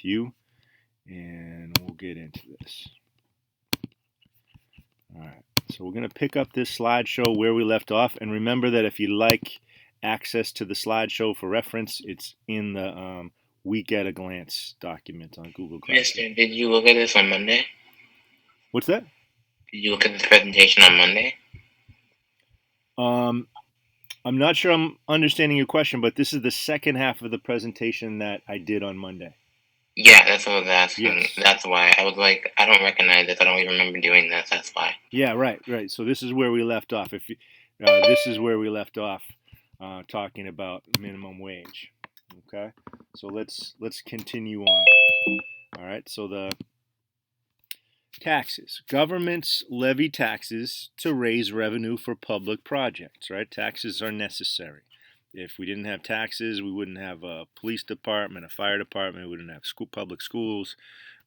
you, and we'll get into this. All right, so we're going to pick up this slideshow where we left off, and remember that if you like access to the slideshow for reference, it's in the Week at a Glance document on Google Classroom. Mister, did you look at this on Monday? What's that? Did you look at this presentation on Monday? I'm not sure I'm understanding your question, but this is the second half of the presentation that I did on Monday. Yeah, that's what I was asking. Yes. That's why. I was like, I don't recognize this. I don't even remember doing this. That's why. Yeah, right. So this is where we left off. This is where we left off talking about minimum wage. Okay, so let's continue on. All right, so the taxes. Governments levy taxes to raise revenue for public projects, right? Taxes are necessary. If we didn't have taxes, we wouldn't have a police department, a fire department, we wouldn't have public schools,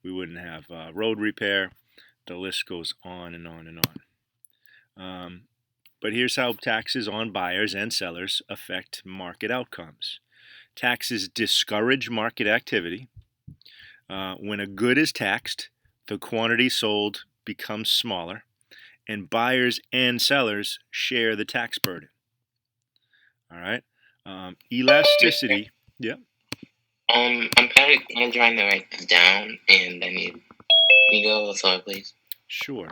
we wouldn't have road repair. The list goes on and on and on. But here's how taxes on buyers and sellers affect market outcomes. Taxes discourage market activity. When a good is taxed, the quantity sold becomes smaller, and buyers and sellers share the tax burden. All right. Elasticity. Yeah. I'm kind of trying to write this down, and I need. Can you go a little slower, please? Sure.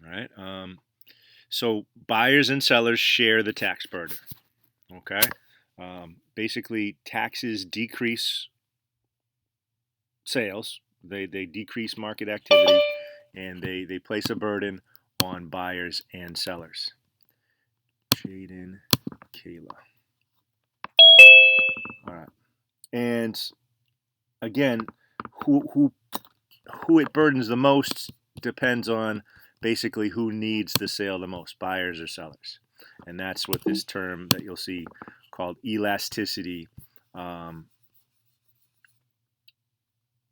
All right. So buyers and sellers share the tax burden. Okay. Basically, taxes decrease sales. They decrease market activity, and they place a burden on buyers and sellers. Jaden, Kayla. All right. And again, who it burdens the most depends on basically who needs the sale the most, buyers or sellers. And that's what this term that you'll see called elasticity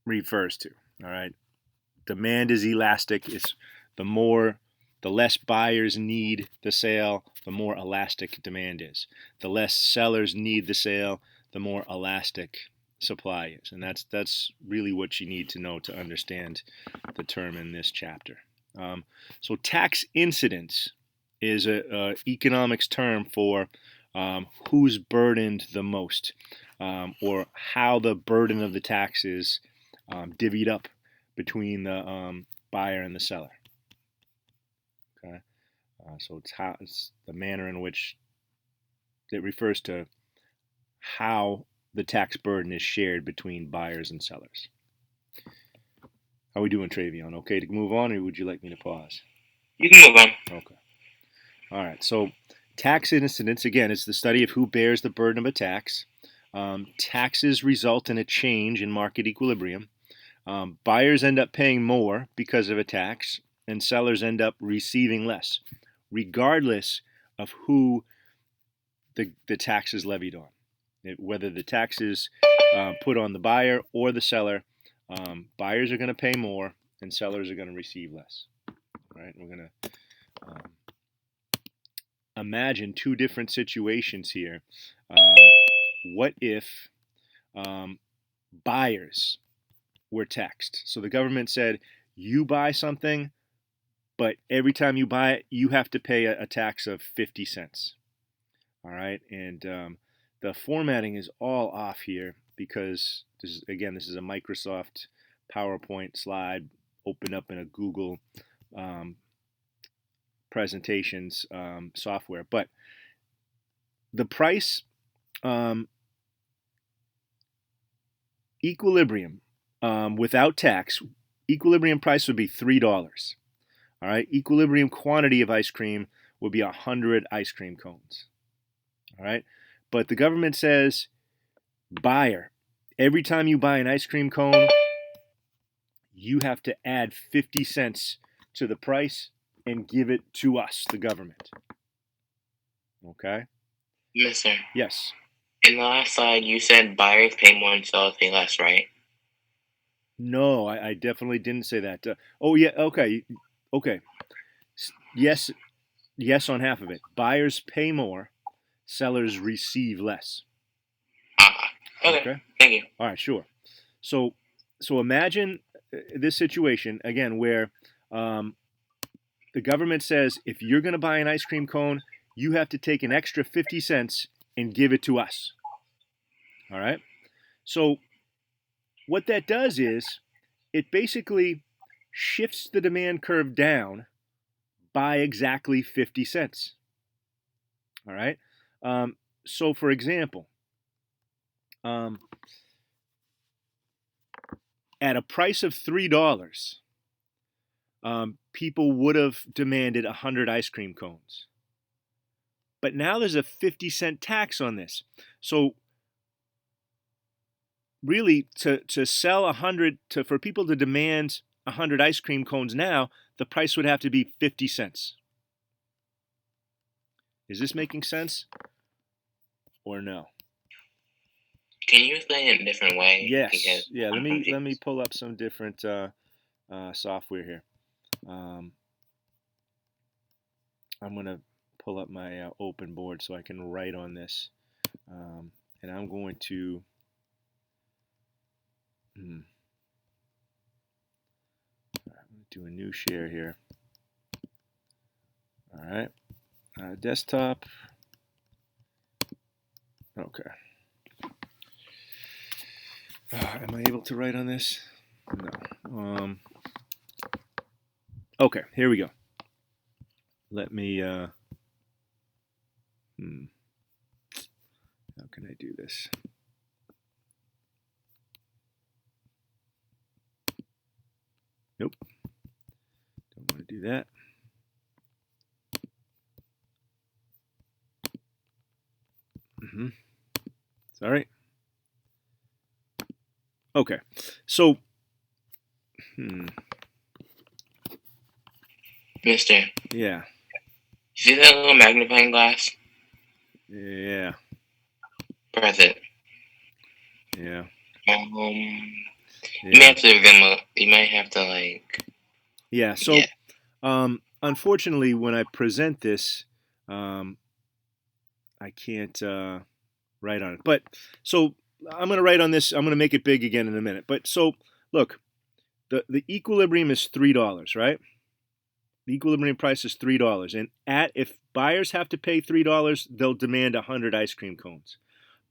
refers to. All right. Demand is elastic. It's the less buyers need the sale, the more elastic demand is. The less sellers need the sale, the more elastic supply is. And that's really what you need to know to understand the term in this chapter. So tax incidence is a economics term for who's burdened the most, or how the burden of the tax is divvied up between the buyer and the seller. Okay, so it's the manner in which it refers to how the tax burden is shared between buyers and sellers. How are we doing, Travion? Okay to move on, or would you like me to pause? You can move on. Okay. All right. So tax incidence, again, is the study of who bears the burden of a tax. Taxes result in a change in market equilibrium. Buyers end up paying more because of a tax, and sellers end up receiving less, regardless of who the tax is levied on. Whether the tax is put on the buyer or the seller, buyers are going to pay more, and sellers are going to receive less. All right, we're going to imagine two different situations here. What if buyers were taxed? So the government said, you buy something, but every time you buy it, you have to pay a tax of 50 cents. All right, and the formatting is all off here because this is a Microsoft PowerPoint slide opened up in a Google presentations software. But the price equilibrium without tax, equilibrium price would be $3. All right, equilibrium quantity of ice cream would be 100 ice cream cones. All right, but the government says, buyer, every time you buy an ice cream cone, you have to add 50 cents to the price and give it to us, the government. Okay? Mister. Yes. In the last slide, you said buyers pay more and sellers pay less, right? No, I definitely didn't say that. Oh, yeah, okay. Yes, Yes on half of it. Buyers pay more, sellers receive less. Okay. Okay? Thank you. All right, sure. So imagine this situation again where the government says if you're going to buy an ice cream cone, you have to take an extra 50 cents and give it to us. All right? So what that does is it basically shifts the demand curve down by exactly 50 cents. All right? So for example, um, at a price of $3, people would have demanded 100 ice cream cones. But now there's a 50-cent tax on this. So really, to sell 100, for people to demand 100 ice cream cones now, the price would have to be 50 cents. Is this making sense or no? Can you explain it in a different way? Yes. Because Yeah. I'm Let me confused. pull up some different software here. I'm gonna pull up my open board so I can write on this, and I'm going to. I'm gonna do a new share here. All right. Desktop. Okay. Am I able to write on this? No. Okay, here we go. Let me. How can I do this? Nope. Don't want to do that. Sorry. Okay. So. Mister, Yeah. see that little magnifying glass? Yeah. Press it. Yeah. You may have to you might have to like. Yeah. So, unfortunately, when I present this, I can't write on it. But so I'm going to write on this. I'm going to make it big again in a minute. But so look, the equilibrium is $3, right? The equilibrium price is $3, and if buyers have to pay $3, they'll demand 100 ice cream cones.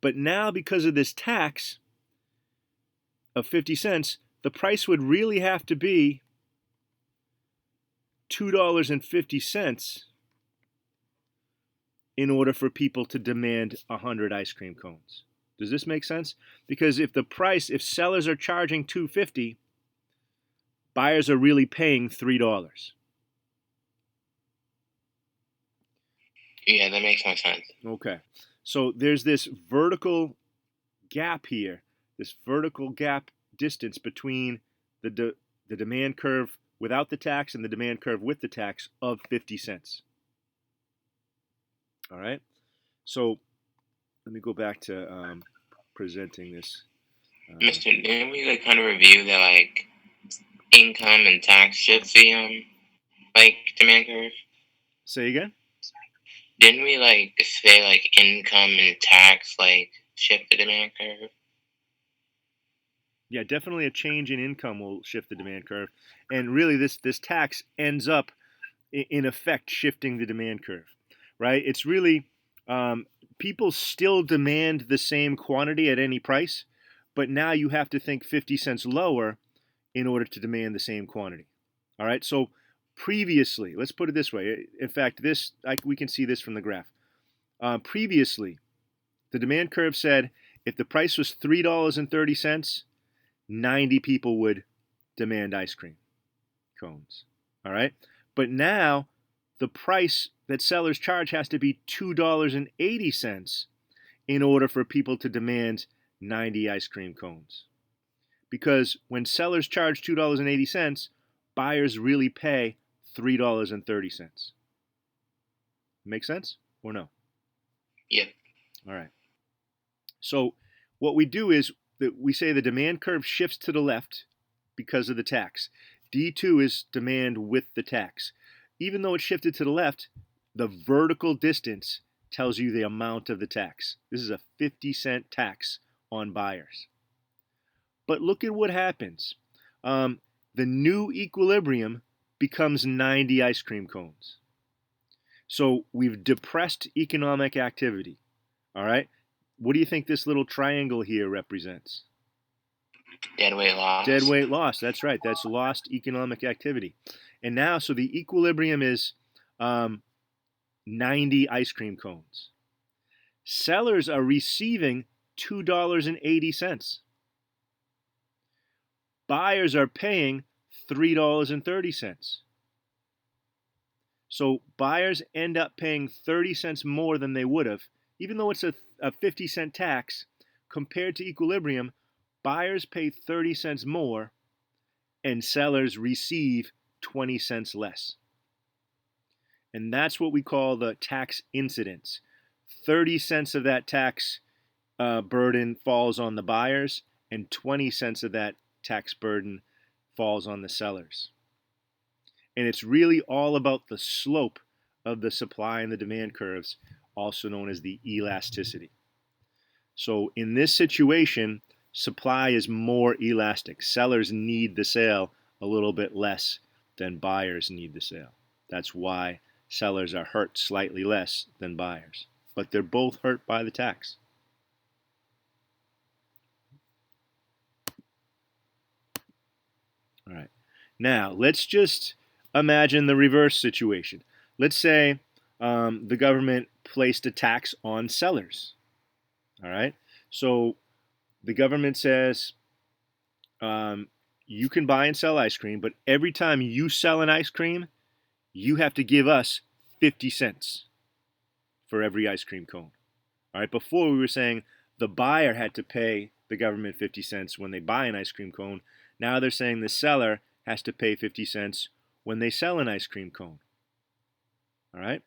But now, because of this tax of 50 cents, the price would really have to be $2.50 in order for people to demand 100 ice cream cones. Does this make sense? Because if sellers are charging $2.50, buyers are really paying $3. Yeah, that makes more sense. Okay. So there's this vertical gap here, this vertical gap distance between the demand curve without the tax and the demand curve with the tax of 50 cents. All right. So let me go back to presenting this. Mister, didn't we like kind of review that like income and tax shifts the like demand curve? Say again? Didn't we like say like income and tax like shift the demand curve? Yeah, definitely a change in income will shift the demand curve, and really this tax ends up in effect shifting the demand curve, right? It's really people still demand the same quantity at any price, but now you have to think 50 cents lower in order to demand the same quantity. All right. So previously, let's put it this way. In fact, we can see this from the graph. Previously, the demand curve said if the price was $3.30, 90 people would demand ice cream cones. All right. But now the price that sellers charge has to be $2.80 in order for people to demand 90 ice cream cones. Because when sellers charge $2.80, buyers really pay $3.30. Make sense or no? Yeah. All right. So what we do is that we say the demand curve shifts to the left because of the tax. D2 is demand with the tax. Even though it shifted to the left, the vertical distance tells you the amount of the tax. This is a 50-cent tax on buyers. But look at what happens. The new equilibrium becomes 90 ice cream cones. So we've depressed economic activity. All right? What do you think this little triangle here represents? Dead weight loss. Dead weight loss. That's right. That's lost economic activity. And now, so the equilibrium is 90 ice cream cones. Sellers are receiving $2.80. Buyers are paying $3.30. So buyers end up paying 30 cents more than they would have, even though it's a 50-cent tax. Compared to equilibrium, buyers pay 30 cents more and sellers receive 20 cents less. And that's what we call the tax incidence. 30 cents of that tax burden falls on the buyers, and 20 cents of that tax burden falls on the sellers. And it's really all about the slope of the supply and the demand curves, also known as the elasticity. So in this situation, supply is more elastic. Sellers need the sale a little bit less than buyers need the sale. That's why sellers are hurt slightly less than buyers. But they're both hurt by the tax. All right. Now, let's just imagine the reverse situation. Let's say the government placed a tax on sellers. All right. So the government says you can buy and sell ice cream, but every time you sell an ice cream, you have to give us 50 cents for every ice cream cone. All right. Before we were saying the buyer had to pay the government 50 cents when they buy an ice cream cone. Now they're saying the seller has to pay 50 cents when they sell an ice cream cone. All right?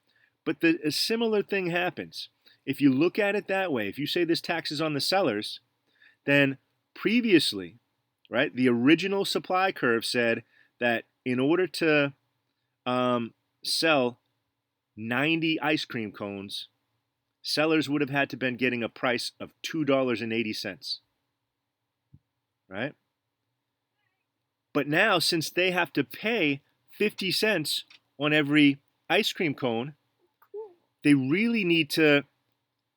But a similar thing happens. If you look at it that way, if you say this tax is on the sellers, then previously, right, the original supply curve said that in order to sell 90 ice cream cones, sellers would have had to been getting a price of $2.80. Right? But now, since they have to pay 50 cents on every ice cream cone, they really need to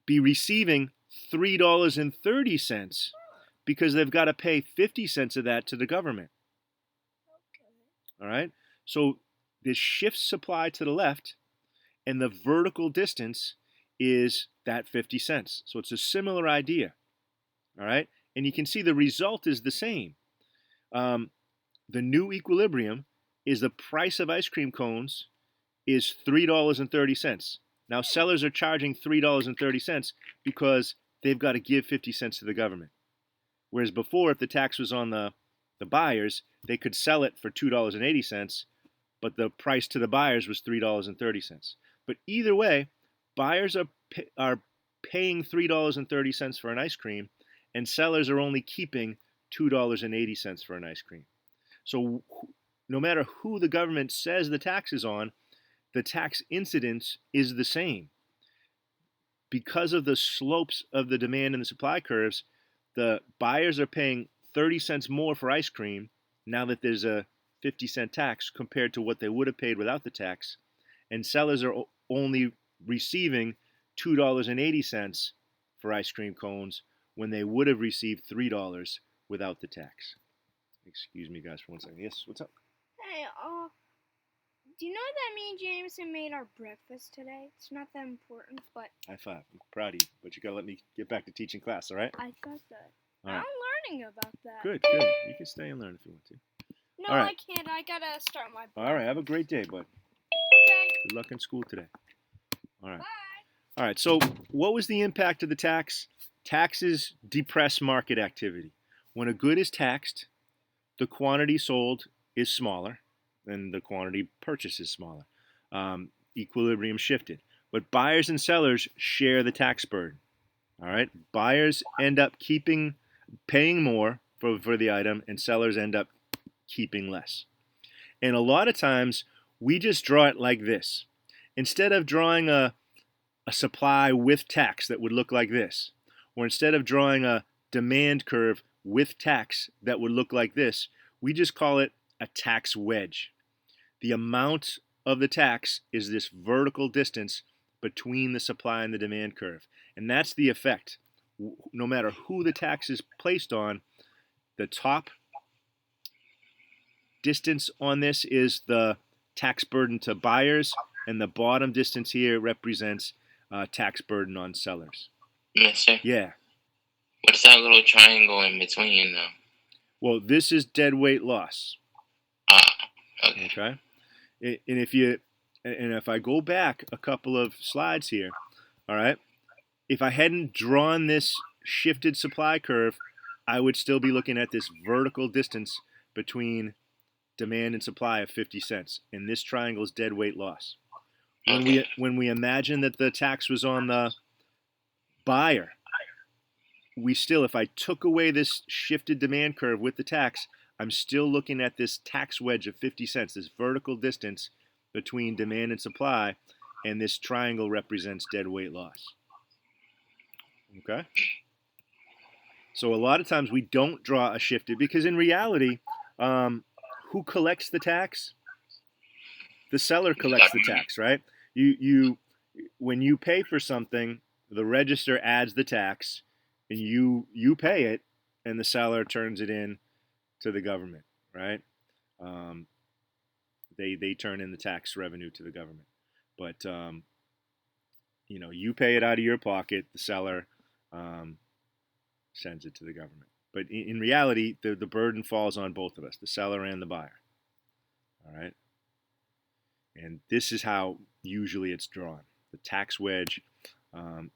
be receiving $3.30 because they've got to pay 50 cents of that to the government. All right? So this shifts supply to the left, and the vertical distance is that 50 cents. So it's a similar idea. All right? And you can see the result is the same. The new equilibrium is the price of ice cream cones is $3.30. Now sellers are charging $3.30 because they've got to give 50 cents to the government. Whereas before, if the tax was on the buyers, they could sell it for $2.80, but the price to the buyers was $3.30. But either way, buyers are paying $3.30 for an ice cream, and sellers are only keeping $2.80 for an ice cream. So no matter who the government says the tax is on, the tax incidence is the same. Because of the slopes of the demand and the supply curves, the buyers are paying 30 cents more for ice cream now that there's a 50-cent tax compared to what they would have paid without the tax, and sellers are only receiving $2.80 for ice cream cones when they would have received $3 without the tax. Excuse me, guys, for 1 second. Yes, what's up? Hey, do you know that me and Jameson made our breakfast today? It's not that important, but High five. I'm proud of you, but you gotta let me get back to teaching class, all right? I thought that. All right. I'm learning about that. Good, good. You can stay and learn if you want to. No, All right. I can't. I gotta start my book. All right, have a great day, bud. Okay. Good luck in school today. All right. Bye. All right, so what was the impact of the tax? Taxes depress market activity. When a good is taxed, the quantity sold is smaller, and the quantity purchased is smaller. Equilibrium shifted. But buyers and sellers share the tax burden. All right, buyers end up paying more for the item, and sellers end up keeping less. And a lot of times we just draw it like this. instead of drawing a supply with tax that would look like this, or instead of drawing a demand curve with tax that would look like this, we just call it a tax wedge. The amount of the tax is this vertical distance between the supply and the demand curve. And that's the effect. No matter who the tax is placed on, the top distance on this is the tax burden to buyers, and the bottom distance here represents tax burden on sellers. Mister? Yeah. What's that little triangle in between, though? Well, this is deadweight loss. Ah, okay. Okay. And if I go back a couple of slides here, all right, if I hadn't drawn this shifted supply curve, I would still be looking at this vertical distance between demand and supply of 50 cents. And this triangle is deadweight loss. When we imagine that the tax was on the buyer, we still, if I took away this shifted demand curve with the tax, I'm still looking at this tax wedge of 50 cents, this vertical distance between demand and supply, and this triangle represents deadweight loss. Okay? So a lot of times we don't draw a shifted, because in reality, who collects the tax? The seller collects the tax, right? When you pay for something, the register adds the tax, and you pay it, and the seller turns it in to the government, right? They turn in the tax revenue to the government, but you pay it out of your pocket. The seller sends it to the government. But in reality, the burden falls on both of us, the seller and the buyer. All right. And this is how usually it's drawn. The tax wedge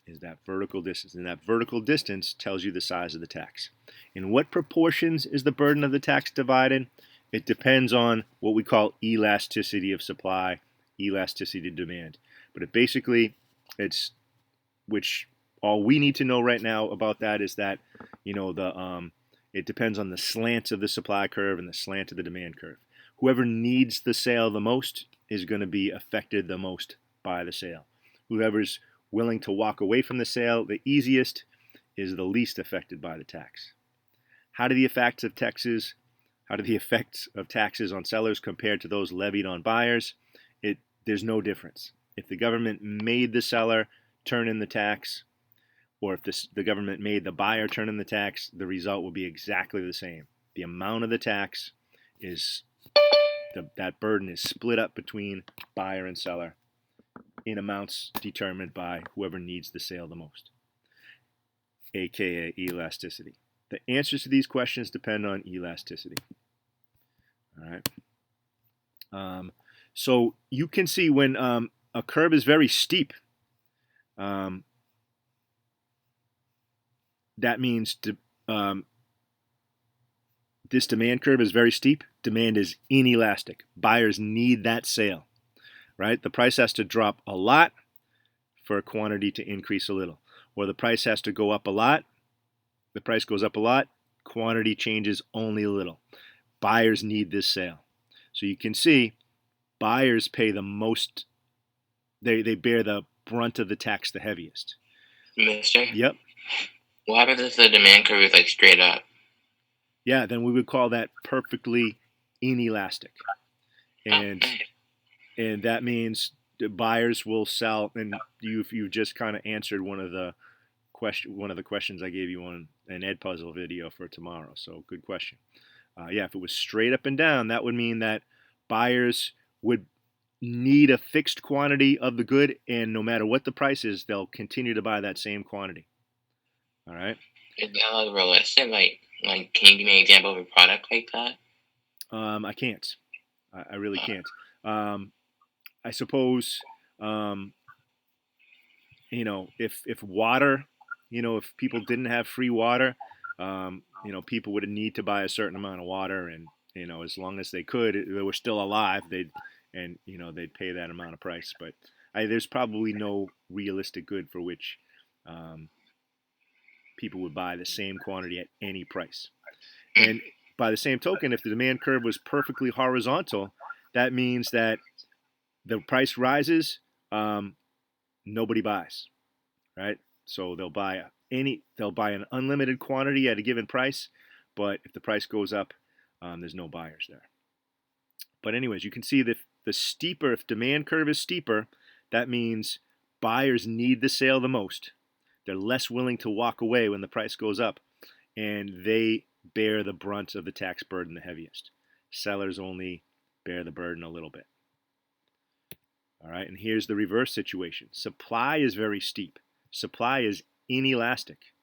is that vertical distance, and that vertical distance tells you the size of the tax. In what proportions is the burden of the tax divided? It depends on what we call elasticity of supply, elasticity of demand. But it's which all we need to know right now about that is that it depends on the slant of the supply curve and the slant of the demand curve. Whoever needs the sale the most is going to be affected the most by the sale. Whoever's willing to walk away from the sale the easiest is the least affected by the tax. How do the effects of taxes on sellers compared to those levied on buyers? There's no difference. If the government made the seller turn in the tax, or if the government made the buyer turn in the tax, the result will be exactly the same. The amount of the tax is that burden is split up between buyer and seller in amounts determined by whoever needs the sale the most, aka elasticity. The answers to these questions depend on elasticity. All right. So you can see when a curve is very steep, that means this demand curve is very steep. Demand is inelastic. Buyers need that sale, right? The price has to drop a lot for a quantity to increase a little. Or the price has to go up a lot. The price goes up a lot. Quantity changes only a little. Buyers need this sale. So you can see buyers pay the most. They bear the brunt of the tax the heaviest. Mister? Yep. What happens if the demand curve is like straight up? Yeah, then we would call that perfectly inelastic. And that means the buyers will sell, and you've just kind of answered one of the questions I gave you on an Ed Puzzle video for tomorrow. So good question. If it was straight up and down, that would mean that buyers would need a fixed quantity of the good, and no matter what the price is, they'll continue to buy that same quantity. All right. Is that like realistic? Like, can you give me an example of a product like that? I can't. I really can't. I suppose, if water, if people didn't have free water, people would need to buy a certain amount of water, and as long as they were still alive, they'd pay that amount of price. But there's probably no realistic good for which people would buy the same quantity at any price. And by the same token, if the demand curve was perfectly horizontal, that means that the price rises, nobody buys, right? So they'll buy an unlimited quantity at a given price, but if the price goes up, there's no buyers there. But anyways, you can see that if demand curve is steeper, that means buyers need the sale the most. They're less willing to walk away when the price goes up, and they bear the brunt of the tax burden the heaviest. Sellers only bear the burden a little bit. All right, and here's the reverse situation. Supply is very steep. Supply is inelastic.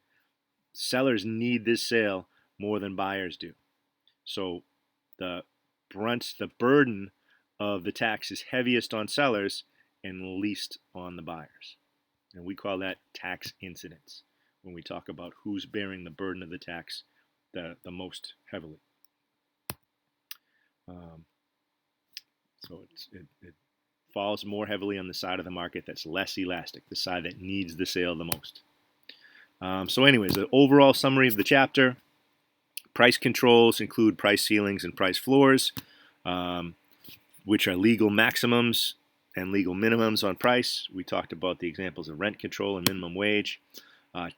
Sellers need this sale more than buyers do. So the burden of the tax is heaviest on sellers and least on the buyers. And we call that tax incidence when we talk about who's bearing the burden of the tax the most heavily. So it falls more heavily on the side of the market that's less elastic, the side that needs the sale the most. So anyways, the overall summary of the chapter: price controls include price ceilings and price floors, which are legal maximums and legal minimums on price. We talked about the examples of rent control and minimum wage.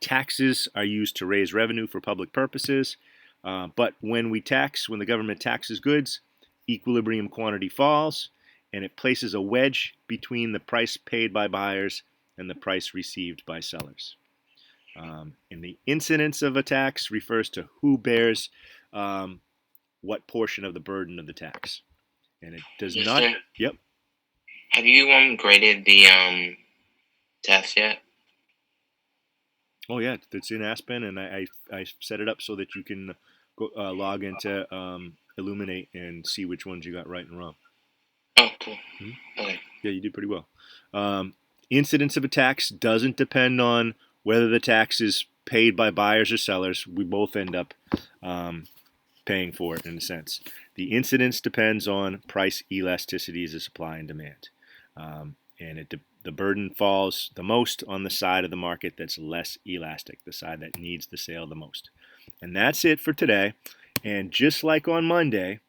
Taxes are used to raise revenue for public purposes, but when the government taxes goods, equilibrium quantity falls, and it places a wedge between the price paid by buyers and the price received by sellers. And the incidence of a tax refers to who bears what portion of the burden of the tax. And it does not. Yep. Have you graded the test yet? Oh yeah, it's in Aspen, and I set it up so that you can go log into Illuminate and see which ones you got right and wrong. Oh, cool. Okay. Yeah, you did pretty well. Incidence of a tax doesn't depend on whether the tax is paid by buyers or sellers. We both end up paying for it in a sense. The incidence depends on price elasticities of supply and demand. And the burden falls the most on the side of the market that's less elastic, the side that needs the sale the most. And that's it for today. And just like on Monday,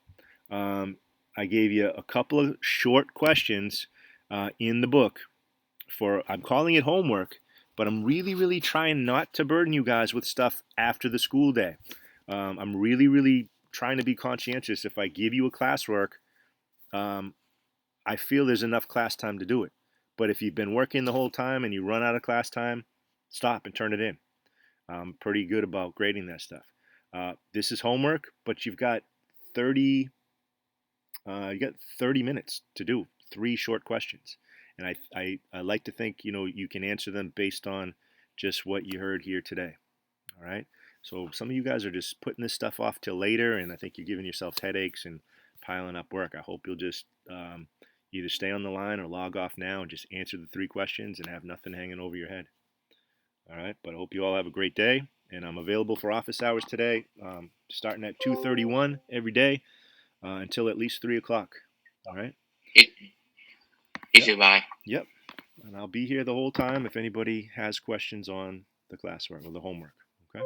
I gave you a couple of short questions in the book I'm calling it homework, but I'm really, really trying not to burden you guys with stuff after the school day. I'm really, really trying to be conscientious. If I give you a classwork, I feel there's enough class time to do it. But if you've been working the whole time and you run out of class time, stop and turn it in. I'm pretty good about grading that stuff. This is homework, but you've got 30 minutes to do 3 short questions. And I like to think, you can answer them based on just what you heard here today. All right. So some of you guys are just putting this stuff off till later, and I think you're giving yourselves headaches and piling up work. I hope you'll just either stay on the line or log off now and just answer the 3 questions and have nothing hanging over your head. All right. But I hope you all have a great day, and I'm available for office hours today, starting at 2:31 every day until at least 3 o'clock. All right. You too, bye. Yep. And I'll be here the whole time if anybody has questions on the classwork or the homework. Okay.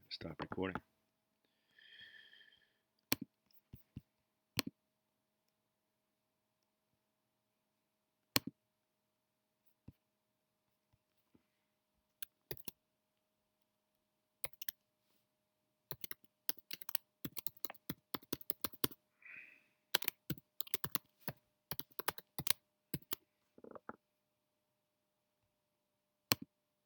Stop recording.